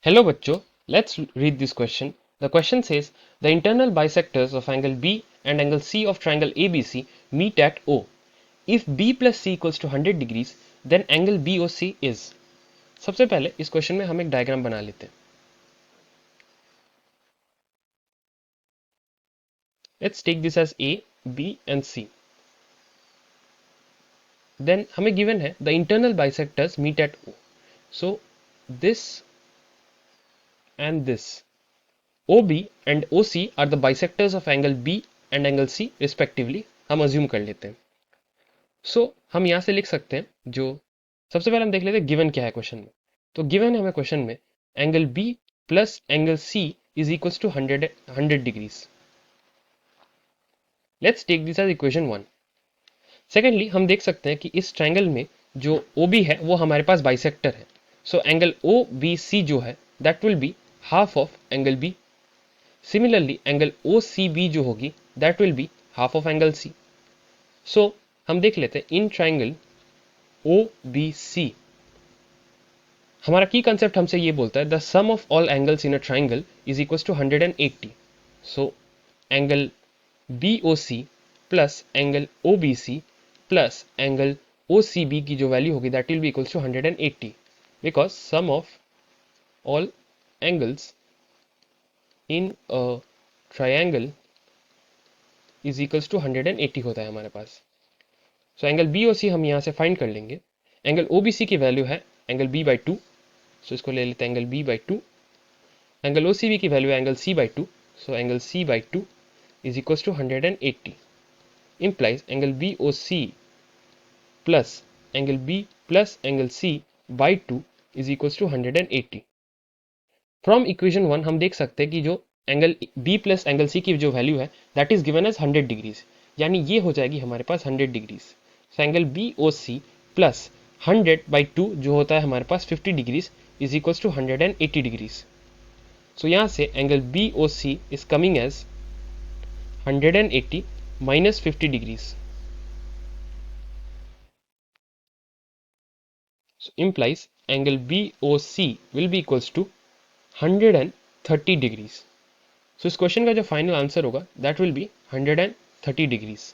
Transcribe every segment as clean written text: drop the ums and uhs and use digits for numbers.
Hello bachcho, let's read this question. The question says, the internal bisectors of angle B and angle C of triangle ABC meet at O. If B plus C equals to 100 degrees, then angle BOC is. सबसे पहले इस question में हम एक diagram बना लेते हैं. Let's take this as A, B and C. Then हमें given है the internal bisectors meet at O. So this and this. OB and OC are the bisectors of angle B and angle C respectively. हम assume कर लेते हैं. हम यहां से लिख सकते हैं जो सबसे पहले हम देख लेते हैं गिवन क्या है क्वेश्चन में. तो गिवन है हमें क्वेश्चन में angle B plus angle C is equals to 100 degrees. Let's take this as equation 1. Secondly हम देख सकते हैं कि इस ट्राइंगल में जो ओ बी है वो हमारे पास बाइसेक्टर है. So angle O B C जो है that will be half of angle B. Similarly angle O C B जो होगी that will be half of angle C. So हम देख लेते हैं इन ट्राइंगल ओ बी सी हमारा की कंसेप्ट हमसे ये बोलता है the sum of all angles in a triangle is equals to 180. So angle B O C plus angle O B C plus angle O C B की जो value होगी that will be equals to 180 because sum of all angles in a triangle is equals to 180 होता है हमारे पास. सो angle B O सी हम यहाँ से find कर लेंगे. एंगल ओ बी सी की वैल्यू है एंगल बी बाई 2. सो इसको ले लेते हैं angle B by 2. Angle O C B की वैल्यू है angle C by 2. So angle C by 2 is equals to 180 implies angle BOC plus angle B plus angle C by 2 is equals to 180. From equation 1 हम देख सकते हैं कि जो angle B plus angle C की जो value है that is given as 100 degrees, यानी ये हो जाएगी हमारे पास 100 degrees. So angle BOC plus 100 by 2 जो होता है हमारे पास 50 degrees is equals to 180 degrees. So यहाँ से angle BOC is coming as 180 minus 50 degrees. So implies angle BOC will be equals to 130 degrees. So इस क्वेश्चन का जो फाइनल आंसर होगा that will be 130 degrees.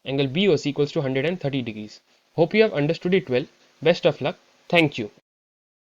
Angle BOC equals to 130 degrees. Hope you have understood it well. Best of luck. Thank you.